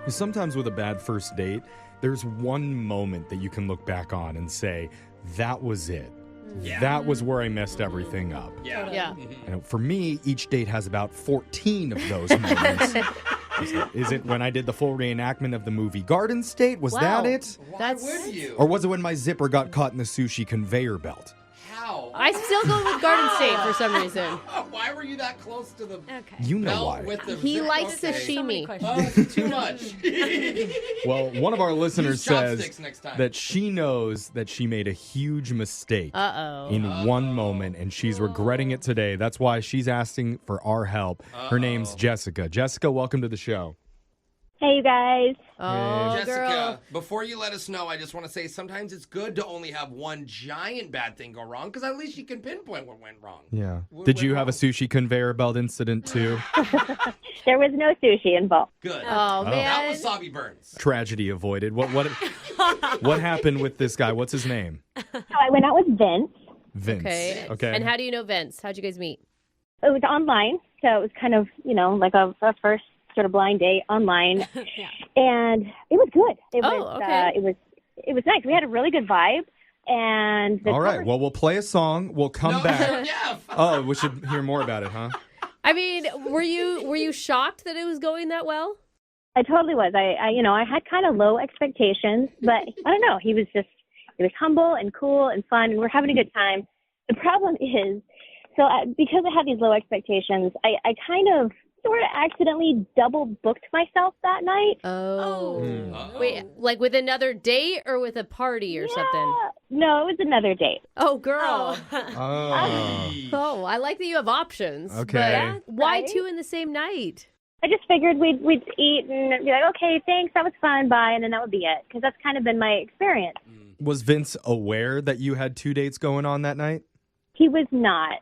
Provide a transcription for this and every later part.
Sometimes with a bad first date, there's one moment that you can look back on and say, that was it. Yeah. That was where I messed everything up. Yeah. Yeah. And for me, each date has about 14 of those moments. Is it when I did the full reenactment of the movie Garden State? Was that it? Why would you? Or was it when my zipper got caught in the sushi conveyor belt? How? I still go with Garden State for some reason. Why were you that close to the Okay. You know belt why. with the He zip? likes Okay. So many sashimi. questions. Oh, it's too much. Well, one of our listeners Use says chopsticks next time. that she knows that she made a huge mistake Uh-oh. in one moment, and she's regretting it today. That's why she's asking for our help. Her name's Jessica. Jessica, welcome to the show. Hey, you guys. Oh, Jessica, girl. before you let us know, I just want to say sometimes it's good to only have one giant bad thing go wrong because at least you can pinpoint what went wrong. Yeah. What Did went you have a wrong? sushi conveyor belt incident too? There was no sushi involved. Good. Oh, That man. wasabi burns. Tragedy avoided. What happened with this guy? What's his name? So I went out with Vince. Vince. Okay. And how do you know Vince? How'd you guys meet? It was online, so it was kind of, like a first sort of blind date online. Yeah. And it was good. It Oh, was, okay. it was nice. We had a really good vibe. And the All right. Well, we'll play a song. We'll come No, back. yeah. Oh, we should hear more about it, huh? I mean, were you shocked that it was going that well? I totally was. I had kind of low expectations, but I don't know. He was humble and cool and fun, and we're having a good time. The problem is, because I had these low expectations, I kind of sort of accidentally double booked myself that night. Oh. Uh-oh. Wait, like with another date or with a party or something? No, it was another date. Oh, girl. Oh. Oh, I like that you have options. Okay. But why Right? two in the same night? I just figured we'd eat and be like, okay, thanks, that was fun, bye, and then that would be it. Because that's kind of been my experience. Was Vince aware that you had 2 dates going on that night? He was not.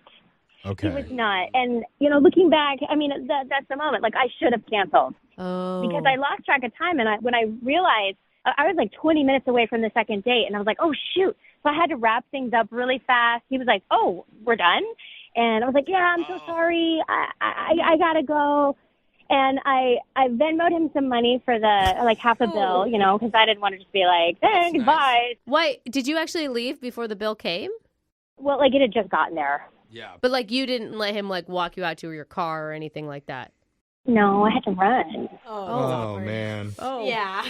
Okay. He was not. And, looking back, I mean, that's the moment. Like, I should have canceled. Oh. Because I lost track of time. And when I realized, I was like 20 minutes away from the second date. And I was like, oh, shoot. So I had to wrap things up really fast. He was like, oh, we're done? And I was like, yeah, I'm so sorry. I got to go. And I Venmo'd him some money for the, half a bill, because I didn't want to just be like, thanks, nice. bye. Why? Did you actually leave before the bill came? Well, it had just gotten there. Yeah. But you didn't let him walk you out to your car or anything like that? No, I had to run. Oh, man. Oh. Yeah.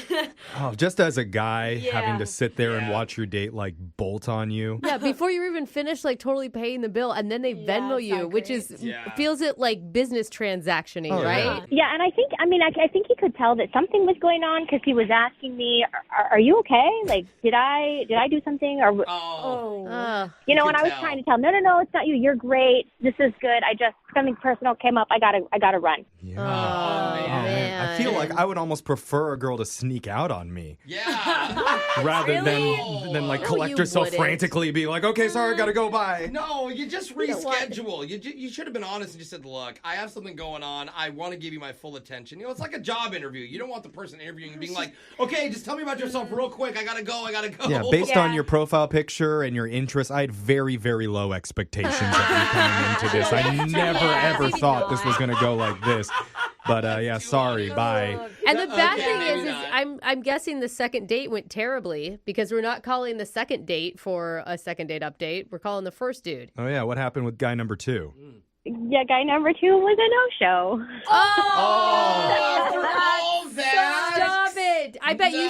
Oh, just as a guy having Yeah. to sit there and Yeah. watch your date bolt on you. Yeah, before you even finish totally paying the bill, and then they Yeah, Venmo it's you, not which great. is Yeah. feels it like business transactioning, Oh, right? yeah. Yeah, and I think he could tell that something was going on because he was asking me, "Are you okay? Like, did I do something?" Or Oh. and could I was tell. trying to tell, no, it's not you. You're great. This is good. I just something personal came up. I gotta run. Yeah. Oh, man. I feel like I would almost prefer a girl to sneak out on me Yeah. rather Really? than No, collect you herself wouldn't. frantically, be like, okay, sorry, gotta go, bye. No, you just know what? reschedule. You should have been honest and just said, look, I have something going on. I want to give you my full attention. It's like a job interview. You don't want the person interviewing being like, okay, just tell me about yourself real quick. I gotta go. Yeah, based on Yeah. your profile picture and your interests, I had very, very low expectations of you coming into this. I never, ever maybe thought this was not. going to go like this. But yeah, sorry, bye. And the bad Okay, thing maybe is not. I'm guessing the second date went terribly because we're not calling the second date for a second date update. We're calling the first dude. Oh yeah, what happened with guy number 2? Yeah, guy number 2 was a no-show. After all that. Stop it! I bet you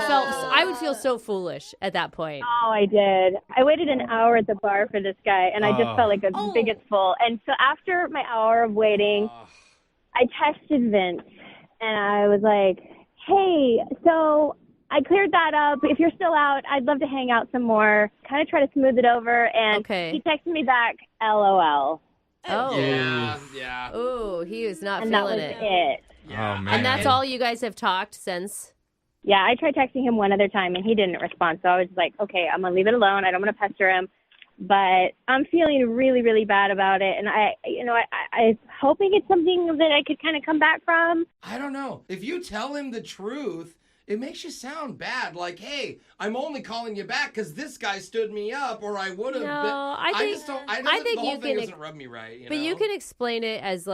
felt. No. I would feel so foolish at that point. Oh, I did. I waited an hour at the bar for this guy, and I Oh. just felt like the biggest fool. And so after my hour of waiting, I texted Vince, and I was like, hey, so I cleared that up. If you're still out, I'd love to hang out some more, kind of try to smooth it over. And Okay. he texted me back, LOL. Oh, Yeah. oh, he was not And that feeling was it. it. Yeah. Oh, man. And that's all you guys have talked since. Yeah, I tried texting him one other time, and he didn't respond. So I was like, okay, I'm going to leave it alone. I don't want to pester him. But I'm feeling really, really bad about it. And I'm hoping it's something that I could kind of come back from. I don't know. If you tell him the truth, it makes you sound bad. Like, hey, I'm only calling you back because this guy stood me up, or I would have. No, been. I think- just don't. I think the whole you thing can doesn't rub me right. But you can explain it as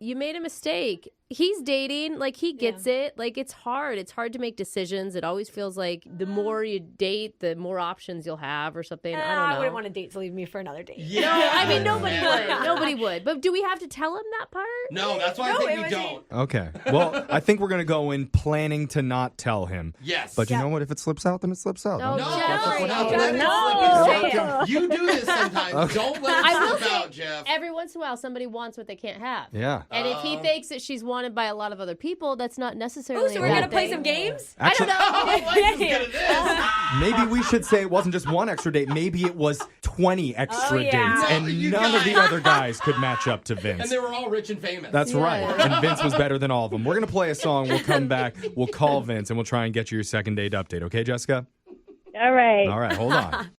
you made a mistake. he's dating. Like, he gets it. Like, it's hard. It's hard to make decisions. It always feels like the more you date, the more options you'll have or something. I don't know. I wouldn't want a date to leave me for another date. Yeah. No, I mean, nobody would. Nobody would. But do we have to tell him that part? No, that's why I think we don't. Okay. Well, I think we're going to go in planning to not tell him. Yes. But you know what? If it slips out, then it slips out. No, No, Jeffrey. don't No. let it No. slip out. You do this sometimes. Don't let I it will slip say, out, Jeff. every once in a while, somebody wants what they can't have. Yeah. And if he thinks that she's wanted by a lot of other people, that's not necessarily. Oh, so we're a going bad to play thing. some games? Actually, I don't know. Lex is good at this. maybe we should say it wasn't just one extra date. Maybe it was 20 extra yeah. dates, and You none of the guys. other guys could match up to Vince. And they were all rich and famous. That's Yeah. right. And Vince was better than all of them. We're going to play a song. We'll come back. We'll call Vince, and we'll try and get you your second date update. Okay, Jessica? All right. All right, hold on.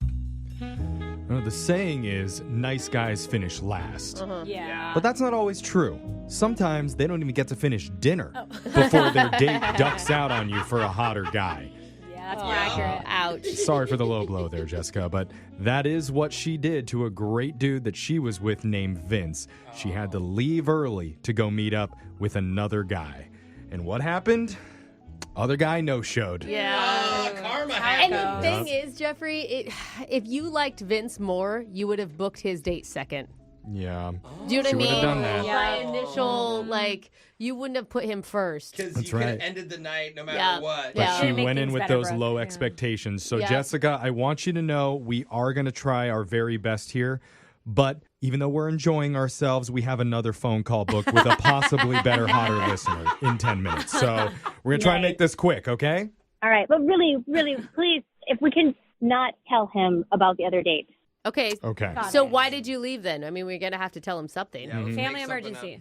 The saying is, nice guys finish last. Yeah. But that's not always true. Sometimes they don't even get to finish dinner before their date ducks out on you for a hotter guy. Yeah, that's Oh, more accurate. Ouch. Sorry for the low blow there, Jessica, but that is what she did to a great dude that she was with named Vince. She had to leave early to go meet up with another guy. And what happened? Other guy no-showed. Yeah. Karma And the happened. thing is, Jeffrey, if you liked Vince more, you would have booked his date second. Yeah. Do you know what I She would mean? have done that. By initial, you wouldn't have put him first. Because That's you could have right. ended the night no matter Yeah. what. But Yeah. she Didn't make went in things with better, those Brooke. low Yeah. expectations. So, Yeah. Jessica, I want you to know we are going to try our very best here. But even though we're enjoying ourselves, we have another phone call booked with a possibly better, hotter listener in 10 minutes. So we're going to try and make this quick, okay? All right. But really, really, please, if we can not tell him about the other date. Okay. Okay. Got So it. why did you leave then? I mean, we're going to have to tell him something. Yeah, let's make Family something emergency. up.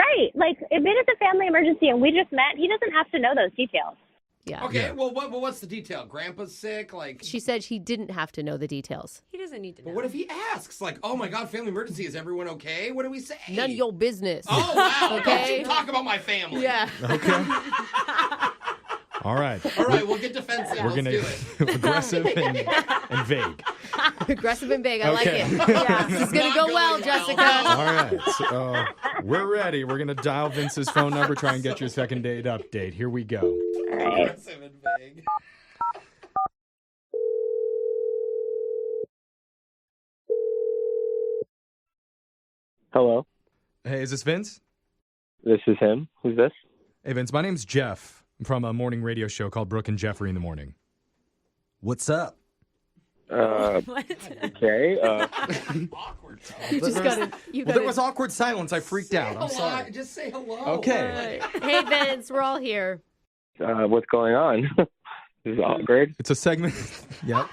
Right. Like, if it is a family emergency and we just met, he doesn't have to know those details. Yeah. Okay, Yeah. well, what's the detail? Grandpa's sick? Like, She said he didn't have to know the details. He doesn't need to know. but what if he asks? Like, oh my God, family emergency. Is everyone okay? What do we say? None of your business. Oh, wow. Okay. Don't you talk about my family. Yeah. Okay. All right. All right, we'll get defensive. We're Let's going do to it. aggressive and vague. Aggressive and big. I like Okay. it. Yeah. This is going to Not go well, going well. Jessica. All right. So, we're ready. We're going to dial Vince's phone number, try and get your second date update. Here we go. All right. Aggressive and vague. Hello, Hey, is this Vince? this is him. Who's this? Hey, Vince, my name's Jeff. I'm from a morning radio show called Brooke and Jeffrey in the Morning. What's up? What? Okay. Awkward. You just got to. You Well, got there was awkward silence. I freaked out. I'm Hello. sorry. Just say hello. Okay. Hey, Vince, we're all here. What's going on? This is awkward. It's a segment. Yep.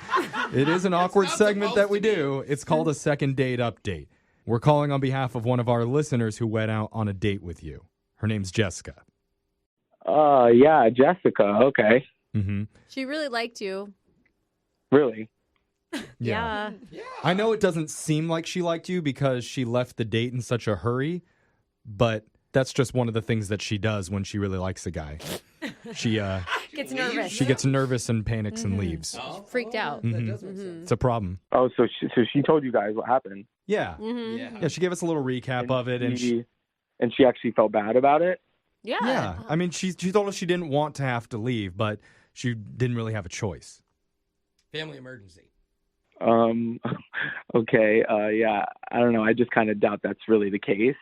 It is an awkward not segment that supposed we to be. do. It's called a second date update. We're calling on behalf of one of our listeners who went out on a date with you. Her name's Jessica. Yeah, Jessica. Okay. Mm-hmm. She really liked you. Really? Yeah. Yeah. I know it doesn't seem like she liked you because she left the date in such a hurry, but that's just one of the things that she does when she really likes a guy. She Gets nervous. she gets nervous and panics and leaves. Oh, Freaked out. That does make sense. It's a problem. Oh, so she told you guys what happened, Yeah. Mm-hmm. Yeah. Yeah, she gave us a little recap of it, and she she actually felt bad about it. yeah. I mean, she told us she didn't want to have to leave, but she didn't really have a choice. Family emergency. Okay. Yeah. I don't know. I just kind of doubt that's really the case.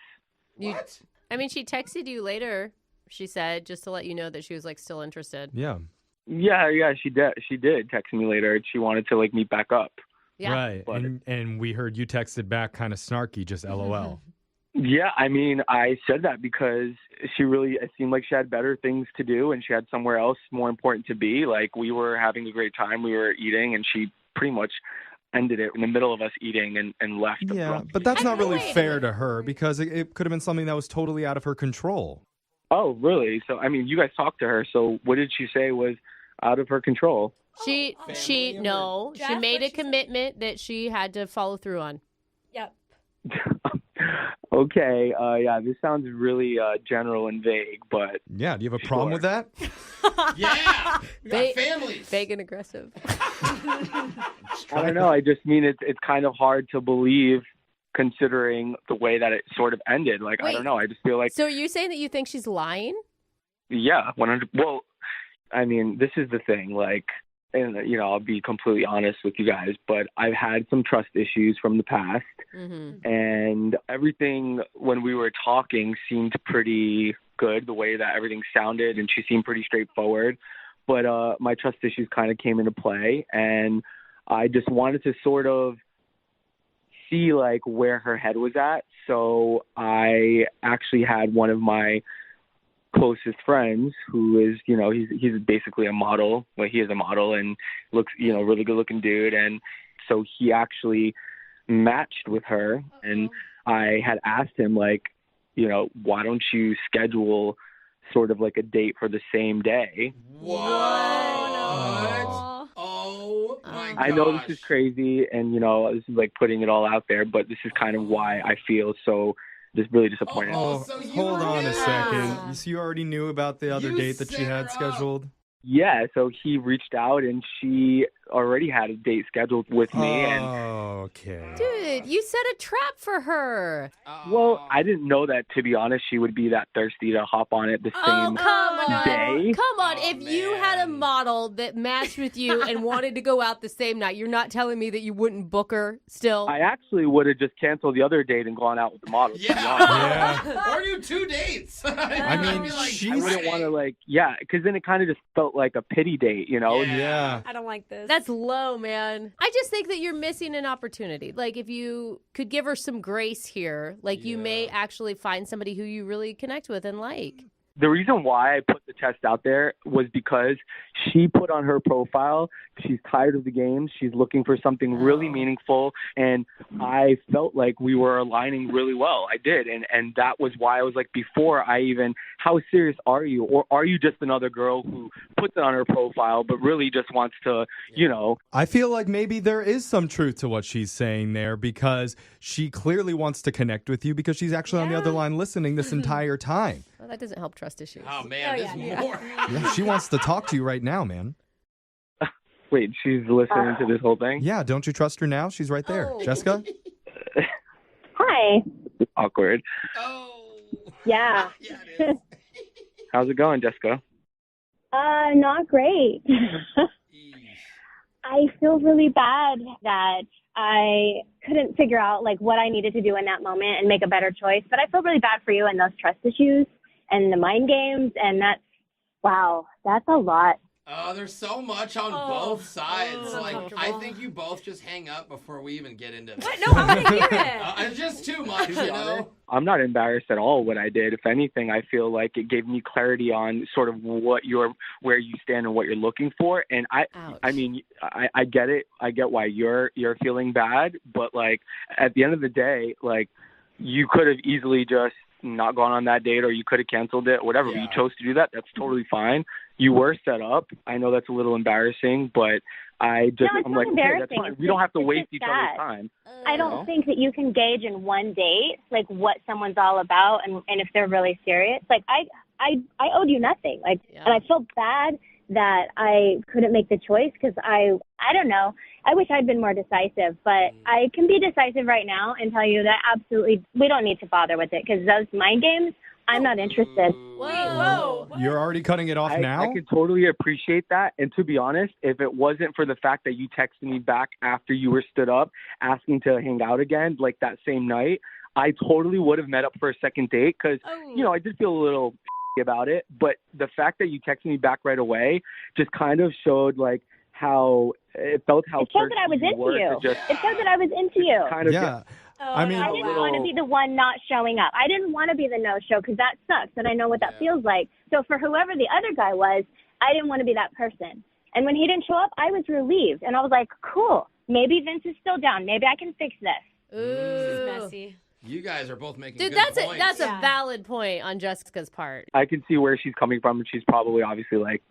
You- What? I mean, she texted you later, she said, just to let you know that she was still interested. Yeah. Yeah. She did. She did text me later. She wanted to meet back up. Yeah. Right. But- And we heard you texted back kind of snarky, just LOL. Yeah, I mean, I said that because it seemed like she had better things to do and she had somewhere else more important to be. Like, we were having a great time, we were eating, and she pretty much ended it in the middle of us eating and left. Yeah, abruptly. but that's not really Wait. fair to her because it could have been something that was totally out of her control. Oh, really? So, I mean, you guys talked to her, so what did she say was out of her control? She Family she made a commitment that she had to follow through on. Yep. Okay, yeah, this sounds really general and vague, but Yeah, do you have a problem with that? Yeah. We got They- families. Vague and aggressive. I don't know. I just mean it's kind of hard to believe considering the way that it sort of ended. Like, I Wait. don't know. I just feel like, So are you saying that you think she's lying? yeah, 100. Well, I mean, this is the thing. Like, and I'll be completely honest with you guys, but I've had some trust issues from the past, and everything when we were talking seemed pretty good. The way that everything sounded, and she seemed pretty straightforward. But my trust issues kind of came into play, and I just wanted to sort of see like where her head was at. So I actually had one of my closest friends who is, he's basically a model. Well, he is a model and looks, really good looking dude. And so he actually matched with her, and I had asked him like, why don't you schedule sort of like a date for the same day? What? Oh my gosh. I know this is crazy, and this is like putting it all out there, but this is kind of why I feel so just really disappointed. Oh, so you hold on a knew. second. So you already knew about the other You date that she set her had up. scheduled? Yeah, so he reached out, and she already had a date scheduled with me, and Okay. Dude, you set a trap for her. well, I didn't know that, to be honest, she would be that thirsty to hop on it the Oh, same come on. day. Come on. Oh, If you had a man. model that matched with you and wanted to go out the same night, you're not telling me that you wouldn't book her still? I actually would have just canceled the other date and gone out with the model. to be honest. Yeah. Or do 2 dates. I mean, Be like, she's- I wouldn't want to because then it kind of just felt like a pity date, Yeah. I don't like this. That's low, man. I just think that you're missing an opportunity. Like, if you could give her some grace here, like, you may actually find somebody who you really connect with and like. The reason why I put the test out there was because she put on her profile, she's tired of the game. She's looking for something really meaningful. And I felt like we were aligning really well. I did. And that was why I was like, before I even, how serious are you? Or are you just another girl who puts it on her profile, but really just wants to, I feel like maybe there is some truth to what she's saying there, because she clearly wants to connect with you because she's actually on the other line listening this entire time. Well, that doesn't help trust issues. Oh, man, there's more. Yeah, she wants to talk to you right now, man. wait, she's listening to this whole thing? Yeah, don't you trust her now? She's right there. Oh. Jessica? Hi. Awkward. Oh. Yeah. Yeah, it is. How's it going, Jessica? Not great. I feel really bad that I couldn't figure out like what I needed to do in that moment and make a better choice. But I feel really bad for you and those trust issues and the mind games. And that's a lot. Oh, there's so much on both sides. so Like, I uncomfortable. think you both just hang up before we even get into this. What? No, I want to hear it. It's just too much, you know? I'm not embarrassed at all what I did. If anything, I feel like it gave me clarity on sort of where you stand and what you're looking for. And Ouch. I mean, I get it. I get why you're feeling bad, but like at the end of the day, like you could have easily just not gone on that date, or you could have canceled it, whatever. Yeah. You chose to do that. That's totally fine. You were set up. I know that's a little embarrassing, but I'm it's like, not okay, that's embarrassing. fine. It's We don't have to just- waste it's each just other's sad. time. I don't think that you can gauge in one date like what someone's all about and if they're really serious. Like I owed you nothing. Like, Yeah. and I felt bad that I couldn't make the choice because I don't know. I wish I'd been more decisive, but I can be decisive right now and tell you that absolutely we don't need to bother with it because those mind games, I'm not interested. Whoa. You're already cutting it off now? I could totally appreciate that. And to be honest, if it wasn't for the fact that you texted me back after you were stood up asking to hang out again, like that same night, I totally would have met up for a second date because, I did feel a little about it. But the fact that you texted me back right away just kind of showed like how it felt how It showed that I was thirsty you into were you. to just It showed that I was into you. kind of Yeah. Oh, I mean- I didn't want to be the one not showing up. I didn't want to be the no-show because that sucks, and I know what that feels like. So for whoever the other guy was, I didn't want to be that person. And when he didn't show up, I was relieved, and I was like, cool, maybe Vince is still down. Maybe I can fix this. Ooh. This is messy. You guys are both making Dude, good that's points. that's Yeah. a valid point on Jessica's part. I can see where she's coming from, and she's probably obviously like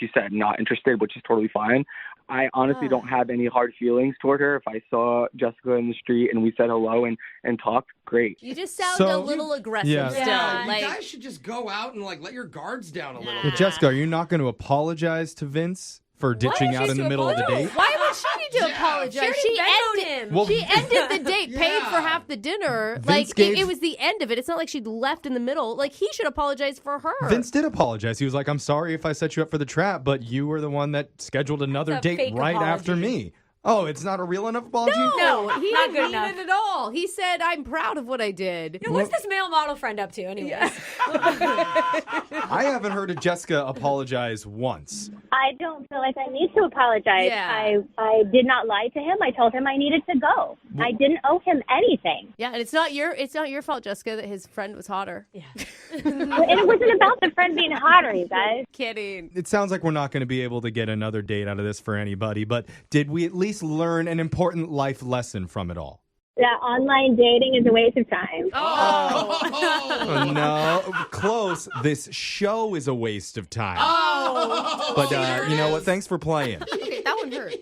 she said, not interested, which is totally fine. I honestly don't have any hard feelings toward her. If I saw Jessica in the street and we said hello and talked, great. You just sound So- a little aggressive Yeah. still. Yeah. You Like, guys should just go out and like let your guards down a little Yeah. Well, bit. Jessica, are you not going to apologize to Vince for ditching Why out does in she the middle of the apologize? date. Why would she need to apologize? She already Venmoed him. Well, She ended the date, paid for Yeah. half the dinner. Vince Like gave- it was the end of it. It's not like she left in the middle. Like he should apologize for her. Vince did apologize. He was like, I'm sorry if I set you up for the trap, but you were the one that scheduled another That's a date fake right after apology. me. Oh, it's not a real enough apology? No, he not didn't good mean enough. it at all. He said, "I'm proud of what I did." Now, what's this male model friend up to, anyways? I haven't heard of Jessica apologize once. I don't feel like I need to apologize. Yeah. I did not lie to him. I told him I needed to go. I didn't owe him anything. Yeah, and it's not your fault, Jessica, that his friend was hotter. Yeah. And it wasn't about the friend being hotter, you guys. Kidding. It sounds like we're not going to be able to get another date out of this for anybody, but did we at least learn an important life lesson from it all? That online dating is a waste of time. Oh, no, close. This show is a waste of time. But you know what? Thanks for playing. Okay, that one hurt.